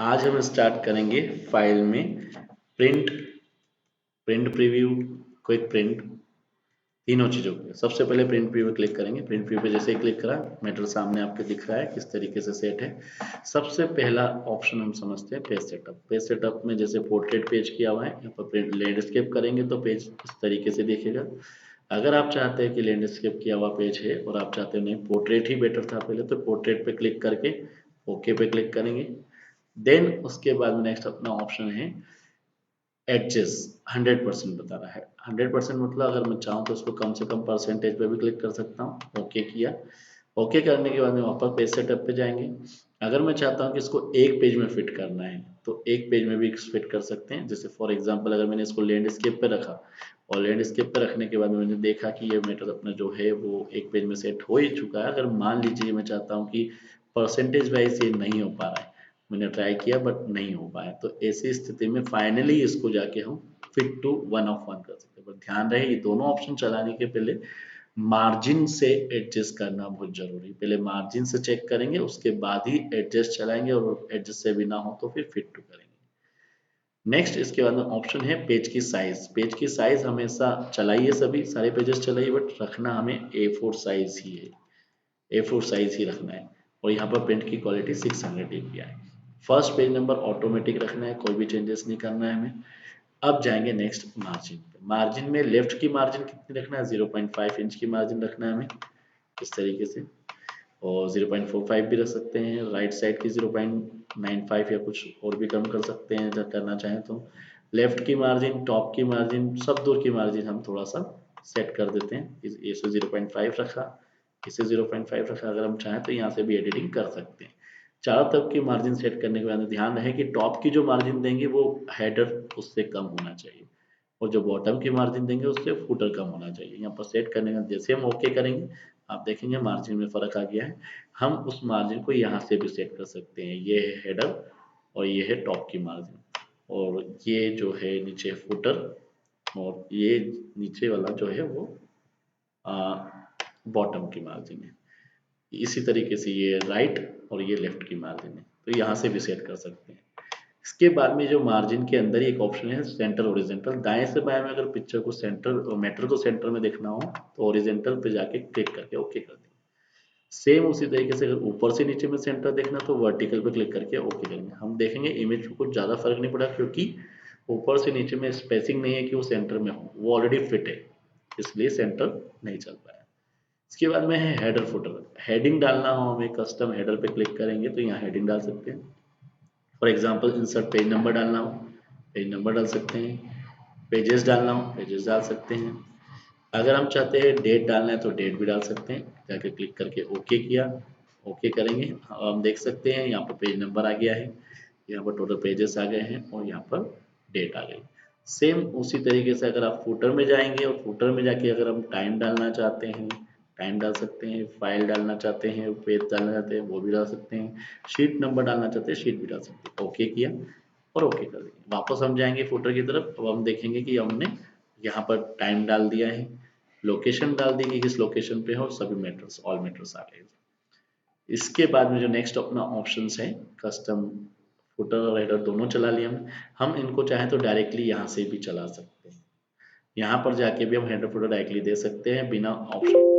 आज हम स्टार्ट करेंगे फाइल में print print preview, quick print, तीनों चीज़ों पे। सबसे पहले प्रिंट प्रीव्यू क्लिक करेंगे। प्रिंट प्रीव्यू पे जैसे ही क्लिक करा, मैटर सामने आपके दिख रहा है किस तरीके से सेट है। सबसे पहला ऑप्शन हम समझते हैं पेज सेटअप। पेज सेटअप में जैसे पोर्ट्रेट पेज किया हुआ है, यहाँ पर प्रिंट लैंडस्केप करेंगे तो पेज इस तरीके से दिखेगा। अगर आप चाहते हैं कि लैंडस्केप किया हुआ पेज है और आप चाहते हैं नहीं पोर्ट्रेट ही बेटर था पहले, तो पोर्ट्रेट पे क्लिक करके ओके पे क्लिक करेंगे। देन उसके बाद में नेक्स्ट अपना ऑप्शन है एडजस्ट। 100% बता रहा है। 100% मतलब अगर मैं चाहूँ तो उसको कम से कम परसेंटेज पे भी क्लिक कर सकता हूँ। ओके किया। ओके करने के बाद में वापस पेज सेटअप पे जाएंगे। अगर मैं चाहता हूँ कि इसको एक पेज में फिट करना है तो एक पेज में भी फिट कर सकते हैं। जैसे फॉर एग्जांपल अगर मैंने इसको लैंडस्केप पे रखा और लैंडस्केप पे रखने के बाद में मैंने देखा कि ये मैटर अपना जो है वो एक पेज में सेट हो ही चुका है। अगर मान लीजिए मैं चाहता हूँ कि परसेंटेज वाइज ये नहीं हो पा रहा है, मैंने ट्राई किया बट नहीं हो पाया, तो ऐसी स्थिति में फाइनली इसको जाके हम फिट टू 1 of 1 कर सकते हैं। पर ध्यान रहे ये दोनों ऑप्शन चलाने के पहले मार्जिन से एडजस्ट करना बहुत जरूरी है। पहले मार्जिन से चेक करेंगे, उसके बाद ही एडजस्ट चलाएंगे और एडजस्ट से भी ना हो तो फिर फिट टू करेंगे। नेक्स्ट इसके बाद में ऑप्शन है पेज की साइज। पेज की साइज हमेशा चलाइए, सभी सारे पेजेस चलाइए, बट रखना हमें A4 साइज ही है। A4 साइज ही रखना है। और यहाँ पर प्रिंट की quality 600 dpi। First page number automatic रखना है, कोई भी चेंजेस नहीं करना है हमें। अब जाएंगे नेक्स्ट मार्जिन पे। मार्जिन में लेफ्ट की मार्जिन कितनी रखना है, 0.5 इंच की मार्जिन रखना है हमें इस तरीके से। और 0.45 भी रख सकते हैं। राइट साइड की 0.95 या कुछ और भी कम कर सकते हैं अगर करना चाहें तो। लेफ्ट की मार्जिन, टॉप की मार्जिन, सब दूर की मार्जिन हम थोड़ा सा सेट कर देते हैं। इसे 0.5 रखा, इसे 0.5 रखा। अगर हम चाहें तो यहाँ से भी एडिटिंग कर सकते हैं। चारों तरफ की मार्जिन सेट करने के बाद ध्यान रहे कि टॉप की जो मार्जिन देंगे वो हेडर उससे कम होना चाहिए और जो बॉटम की मार्जिन देंगे उससे फुटर कम होना चाहिए। यहाँ पर सेट करने का जैसे हम ओके करेंगे आप देखेंगे मार्जिन में फर्क आ गया है। हम उस मार्जिन को यहाँ से भी सेट कर सकते हैं। ये है हेडर और ये है टॉप की मार्जिन और ये जो है नीचे फुटर और ये नीचे वाला जो है वो बॉटम की मार्जिन है। इसी तरीके से ये राइट और ये लेफ्ट की मार्जिन है, तो यहाँ से भी सेट कर सकते हैं। इसके बाद में जो मार्जिन के अंदर ही एक ऑप्शन है सेंटर ओरिजेंटल। दाएं से बाएं में अगर पिक्चर को सेंटर मैटर को सेंटर में देखना हो तो ओरिजेंटल पे जाके क्लिक करके ओके कर देंगे। सेम उसी तरीके से अगर ऊपर से नीचे में सेंटर देखना तो वर्टिकल पे क्लिक करके ओके करेंगे। हम देखेंगे इमेज में कुछ ज़्यादा फर्क नहीं पड़ा क्योंकि ऊपर से नीचे में स्पेसिंग नहीं है कि वो सेंटर में हो, वो ऑलरेडी फिट है, इसलिए सेंटर नहीं चल पाया। इसके बाद में है हेडर फुटर। हेडिंग डालना हो हमें कस्टम हेडर पे क्लिक करेंगे तो यहाँ हेडिंग डाल सकते हैं। For example insert page number डालना हो पेज नंबर डाल सकते हैं। पेजेस डालना हो पेजेस डाल सकते हैं। अगर हम चाहते हैं डेट डालना है तो डेट भी डाल सकते हैं। जाके क्लिक करके ओके किया, ओके करेंगे हम देख सकते हैं यहाँ पर पेज नंबर आ गया है, यहाँ पर टोटल पेजेस आ गए हैं और यहाँ पर डेट आ गई। सेम उसी तरीके से अगर आप फुटर में जाएंगे और फुटर में जाके अगर हम टाइम डालना चाहते हैं टाइम डाल सकते हैं। फाइल डालना चाहते हैं, पेज डालना चाहते हैं वो भी डाल सकते हैं। शीट नंबर डालना चाहते हैं शीट भी डाल सकते हैं। ओके किया और ओके कर देंगे। वापस हम जाएंगे फुटर की तरफ। अब हम देखेंगे कि हमने यहाँ पर टाइम डाल दिया है, लोकेशन डाल दी कि किस लोकेशन पे हो, सभी मैटर्स ऑल मैटर्स आ गए। इसके बाद में जो नेक्स्ट अपना ऑप्शंस है कस्टम फुटर और हेडर दोनों चला लिया हमने। हम इनको चाहें तो डायरेक्टली यहाँ से भी चला सकते हैं। यहाँ पर जाके भी हम हेडर फुटर डायरेक्टली दे सकते हैं बिना ऑप्शन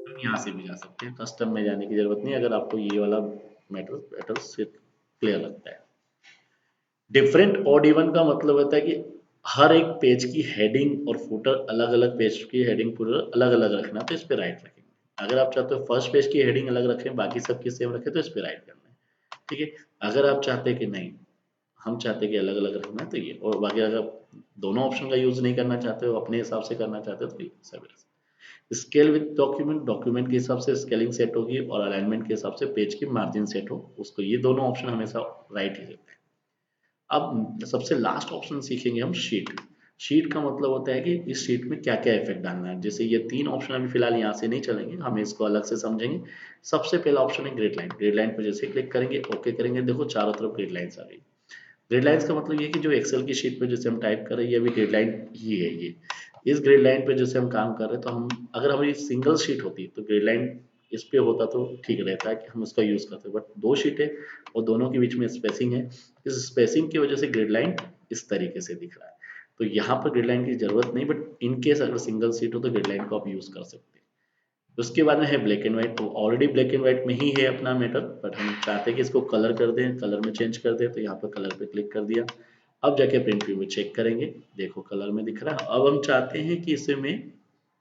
हम यहाँ से भी जा सकते हैं। कस्टम में जाने की जरूरत नहीं अगर आपको ये वाला मैटर सिर्फ क्लियर लगता है। डिफरेंट ऑड इवन का मतलब होता है कि हर एक पेज की हेडिंग और फुटर अलग अलग, पेज की हेडिंग फुटर अलग अलग रखना, तो इस पे राइट रखेंगे। अगर आप चाहते हो फर्स्ट पेज की हेडिंग अलग रखें बाकी सबकी सेम रखें तो इस पे राइट करना है। ठीक है। अगर आप चाहते हैं कि नहीं हम चाहते हैं कि अलग अलग रखना है तो ये, और बाकी अगर दोनों ऑप्शन का यूज नहीं करना चाहते हो अपने हिसाब से करना चाहते हो तो ये सब। स्केल विद डॉक्यूमेंट, डॉक्यूमेंट के हिसाब से स्केलिंग सेट होगी और अलाइनमेंट के हिसाब से पेज की मार्जिन सेट हो उसको, ये दोनों ऑप्शन हमेशा राइट ही रहते हैं। अब सबसे लास्ट ऑप्शन सीखेंगे हम शीट। शीट का मतलब होता है कि इस शीट में क्या क्या इफेक्ट डालना है। जैसे ये 3 ऑप्शन अभी फिलहाल यहाँ से नहीं चलेंगे, हम इसको अलग से समझेंगे। सबसे पहला ऑप्शन है ग्रिड लाइन। ग्रिड लाइन पर जैसे क्लिक करेंगे ओके करेंगे, देखो चारों तरफ ग्रिड लाइन्स आ गई। ग्रिड लाइन्स का मतलब ये कि जो एक्सेल की शीट पे जैसे हम टाइप कर रहे हैं ये अभी ग्रिड लाइन ही है। ये इस ग्रिड लाइन पे जैसे हम काम कर रहे हैं तो हम अगर हमारी सिंगल शीट होती तो ग्रिड लाइन इस पे होता तो ठीक रहता है कि हम उसका यूज करते, बट 2 शीट है और दोनों के बीच में स्पेसिंग है, इस स्पेसिंग की वजह से ग्रिड लाइन इस तरीके से दिख रहा है। तो यहाँ पर ग्रिड लाइन की जरूरत नहीं, बट इन केस अगर सिंगल सीट हो तो ग्रिड लाइन को आप यूज कर सकते हैं। उसके बाद में है ब्लैक एंड व्हाइट, तो ऑलरेडी ब्लैक एंड व्हाइट में ही है अपना मैटर, बट हम चाहते हैं कि इसको कलर कर दें, कलर में चेंज कर दें, तो यहाँ पर कलर पे क्लिक कर दिया। अब जाके प्रिंट व्यू में चेक करेंगे, देखो कलर में दिख रहा है। अब हम चाहते हैं कि इसे मैं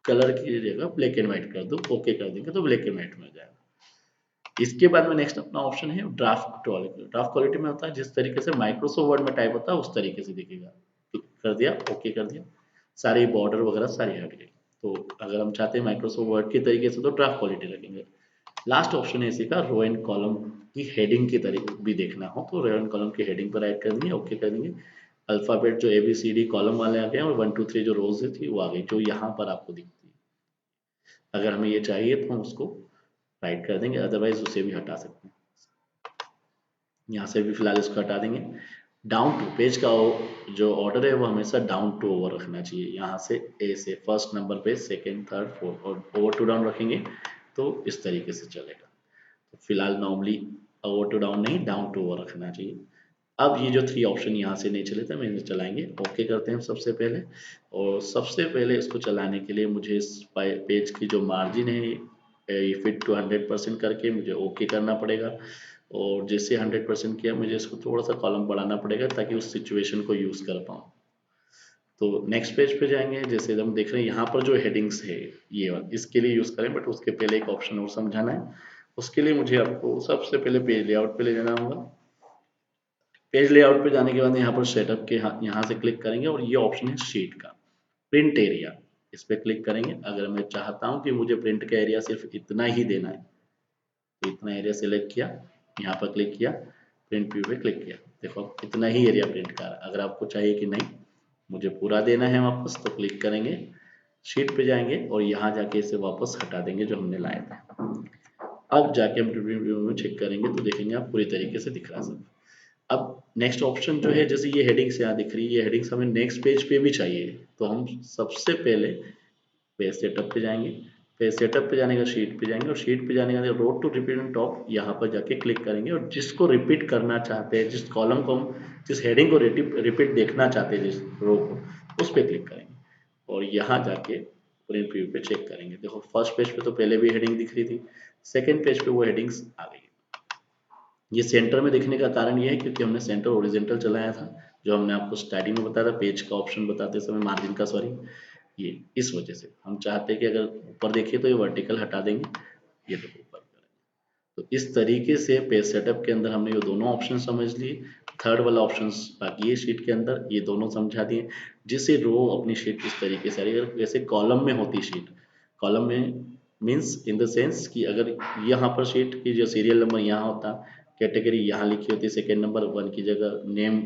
कलर की जगह ब्लैक एंड व्हाइट कर दूं, ओके कर देंगे तो ब्लैक एंड व्हाइट में हो जाएगा। इसके बाद में नेक्स्ट अपना ऑप्शन है ड्राफ्ट क्वालिटी। ड्राफ्ट क्वालिटी में होता है जिस तरीके से माइक्रोसॉफ्ट वर्ड में टाइप होता है उस तरीके से दिखेगा। कर दिया, ओके कर दिया, सारी बॉर्डर वगैरह सारी हट गई। तो अगर हम चाहते हैं माइक्रोसॉफ्ट वर्ड के तरीके से तो ड्राफ्ट क्वालिटी रखेंगे। लास्ट ऑप्शन है इसी का रो एंड कॉलम की हेडिंग की तरीके भी देखना हो तो रो एंड कॉलम की हेडिंग पर ऐड कर देंगे, ओके कर देंगे। अल्फाबेट जो ABCD कॉलम वाले आ गए और 1 2 3 जो रोज थी वो आ गई, जो यहाँ पर आपको दिखती है। अगर हमें ये चाहिए तो हम उसको राइट कर देंगे, अदरवाइज उसे भी हटा सकते हैं। यहाँ से भी फिलहाल इसको हटा देंगे। डाउन टू पेज का जो ऑर्डर है वो हमेशा डाउन टू ओवर रखना चाहिए। यहाँ से ए से फर्स्ट नंबर पे सेकंड थर्ड फोर्थ और ओवर टू डाउन रखेंगे तो इस तरीके से चलेगा। तो फिलहाल नॉर्मली ओवर टू डाउन नहीं, डाउन टू ओवर रखना चाहिए। अब ये जो 3 ऑप्शन यहाँ से नहीं चले थे, मैं इन्हें चलाएंगे, ओके करते हैं सबसे पहले। और सबसे पहले इसको चलाने के लिए मुझे इस पेज की जो मार्जिन है फिट टू 100% करके मुझे ओके करना पड़ेगा। और जैसे 100% किया मुझे इसको थोड़ा सा कॉलम बढ़ाना पड़ेगा ताकि उस सिचुएशन को यूज कर पाऊँ। तो नेक्स्ट पेज पे जाएंगे, जैसे हम देख रहे हैं यहाँ पर जो हेडिंग्स है ये इसके लिए यूज करें, बट उसके पहले एक ऑप्शन और समझाना है। उसके लिए मुझे आपको सबसे पहले पेज लेआउट पे ले जाना होगा। पेज लेआउट पे जाने के बाद यहाँ पर सेटअप के यहाँ से क्लिक करेंगे और ये ऑप्शन है शीट का प्रिंट एरिया, इस पे क्लिक करेंगे। अगर मैं चाहता हूँ कि मुझे प्रिंट का एरिया सिर्फ इतना ही देना है तो इतना एरिया सिलेक्ट किया, यहाँ पर क्लिक किया, प्रिंट व्यू पे क्लिक किया, देखो इतना ही एरिया प्रिंट कर रहा है। अगर आपको चाहिए कि नहीं मुझे पूरा देना है वापस तो क्लिक करेंगे, शीट पे जाएंगे और यहाँ जाके इसे वापस हटा देंगे जो हमने लाए थे। अब जाके हम प्रिव्यू व्यू में चेक करेंगे तो देखेंगे आप पूरी तरीके से दिख रहा है सब। अब नेक्स्ट ऑप्शन जो है, जैसे ये हेडिंग्स यहाँ दिख रही है, ये हेडिंग्स हमें नेक्स्ट पेज पे भी चाहिए, तो हम सबसे पहले पेज सेटअप पे जाएंगे। पेज सेटअप पे जाने का शीट पे जाएंगे और शीट पे जाने का road to repeat and top यहाँ पर जाके क्लिक करेंगे और जिसको रिपीट करना चाहते हैं, जिस कॉलम को हम जिस हेडिंग को रिपीट देखना चाहते हैं, जिस रो को, उस पर क्लिक करेंगे और यहाँ जाके प्रिंट व्यू पे चेक करेंगे। देखो फर्स्ट पेज पे तो पहले भी हेडिंग दिख रही थी, सेकेंड पेज पे वो हेडिंग्स आ गई। ये सेंटर में दिखने का कारण ये है क्योंकि हमने सेंटर ओरिजेंटल चलाया था, जो हमने आपको स्टार्टिंग में बताया था पेज का ऑप्शन बताते समय, मार्जिन का सॉरी, ये इस वजह से हम चाहते हैं कि अगर ऊपर देखिए तो ये वर्टिकल हटा देंगे, ये तो ऊपर करेंगे। तो इस तरीके से पेज सेटअप के अंदर हमने ये दोनों ऑप्शन समझ लिए। थर्ड वाला ऑप्शन बाकी है शीट के अंदर, ये दोनों समझा दिए। जिससे रो अपनी शीट इस तरीके से जैसे कॉलम में होती शीट, कॉलम में मीन्स इन द सेंस कि अगर यहाँ पर शीट की जो सीरियल नंबर यहाँ होता, कैटेगरी यहाँ लिखी होती, सेकेंड नंबर 1 की जगह, नेम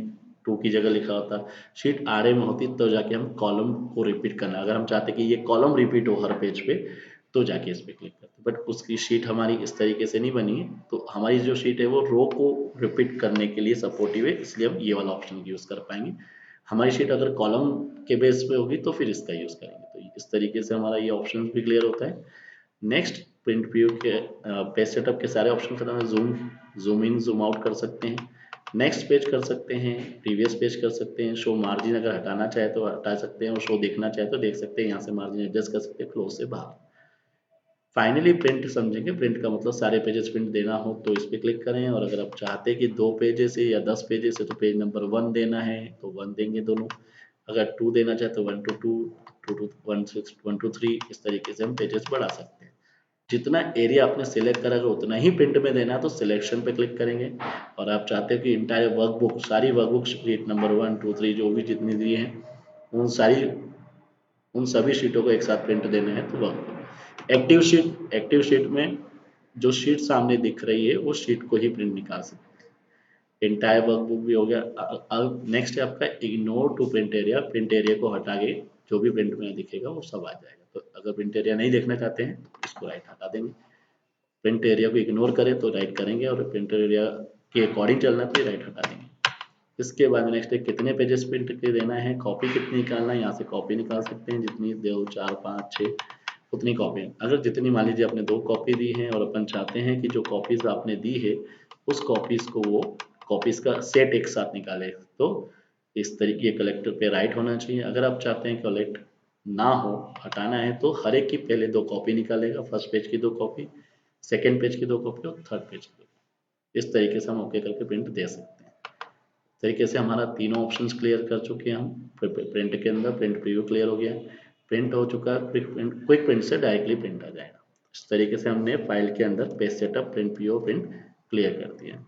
2 की जगह लिखा होता, शीट आड़े में होती, तो जाके हम कॉलम को रिपीट करना, अगर हम चाहते कि ये कॉलम रिपीट हो हर पेज पे तो जाके इस पे क्लिक करते। बट उसकी शीट हमारी इस तरीके से नहीं बनी है, तो हमारी जो शीट है वो रो को रिपीट करने के लिए सपोर्टिव है, इसलिए हम ये वाला ऑप्शन यूज कर पाएंगे। हमारी शीट अगर कॉलम के बेस पे होगी तो फिर इसका यूज करेंगे। तो इस तरीके से हमारा ये ऑप्शन भी क्लियर होता है। नेक्स्ट प्रिंट व्यू के पेज सेटअप के सारे ऑप्शन खत्म है। जूम इन जूम आउट कर सकते हैं, नेक्स्ट पेज कर सकते हैं, प्रीवियस पेज कर सकते हैं, शो मार्जिन अगर हटाना चाहे तो हटा सकते हैं और शो देखना चाहे तो देख सकते हैं, यहाँ से मार्जिन एडजस्ट कर सकते हैं क्लोज से बाहर। फाइनली प्रिंट समझेंगे, प्रिंट का मतलब सारे पेजेस प्रिंट देना हो तो इस पर क्लिक करें, और अगर आप चाहते हैं कि 2 पेजेस है या 10 पेजेस है तो पेज नंबर 1 देना है तो 1 देंगे दोनों, अगर 2 देना चाहे तो 1 to 2, 2 to 1 6 1 to 3, इस तरीके से हम पेजेस बढ़ा सकते हैं। जितना एरिया आपने सिलेक्ट करा अगर उतना ही प्रिंट में देना है तो सिलेक्शन पे क्लिक करेंगे, और आप चाहते हो कि इंटायर वर्कबुक सारी वर्कबुक शीट नंबर 1 2 3 जो भी जितनी दी हैं उन सभी शीटों को एक साथ प्रिंट देने हैं तो वर्कबुक। एक्टिव शीट में जो शीट सामने दिख रही है वो शीट को ही प्रिंट निकाल सकते हैं। इंटायर वर्कबुक भी हो गया। अब नेक्स्ट है आपका ignore to print area, print area को हटा के जो भी प्रिंट में दिखेगा वो सब आ जाएगा। तो अगर प्रिंट एरिया नहीं देखना चाहते हैं तो इसको राइट हटा देंगे, प्रिंट एरिया को इग्नोर करें तो राइट करेंगे, और प्रिंट एरिया के अकॉर्डिंग चलना तो राइट हटा देंगे। इसके बाद नेक्स्ट है कितने पेजेस प्रिंट के देना है, कॉपी कितनी निकालना है, यहाँ से कॉपी निकाल सकते हैं जितनी 2 4 5 6 उतनी कॉपी। अगर जितनी मान लीजिए आपने 2 कॉपी दी है और अपन चाहते हैं कि जो कॉपीज आपने दी है उस कॉपीज को वो कॉपीज का सेट एक साथ निकाले, तो इस तरीके कलेक्टर पे राइट होना चाहिए। अगर आप चाहते हैं कलेक्ट ना हो, हटाना है, तो हर एक की पहले 2 कॉपी निकालेगा, फर्स्ट पेज की 2 कॉपी, सेकेंड पेज की 2 कॉपी और थर्ड पेज की 2 कॉपी। इस तरीके से हम ओके करके प्रिंट दे सकते हैं। इस तरीके से हमारा तीनों ऑप्शंस क्लियर कर चुके हैं हम। प्रिंट के अंदर प्रिंट प्रीव्यू क्लियर हो गया है, प्रिंट हो चुका है, क्विक प्रिंट से डायरेक्टली प्रिंट आ जाएगा। इस तरीके से हमने फाइल के अंदर page setup, print preview, print clear कर दिया।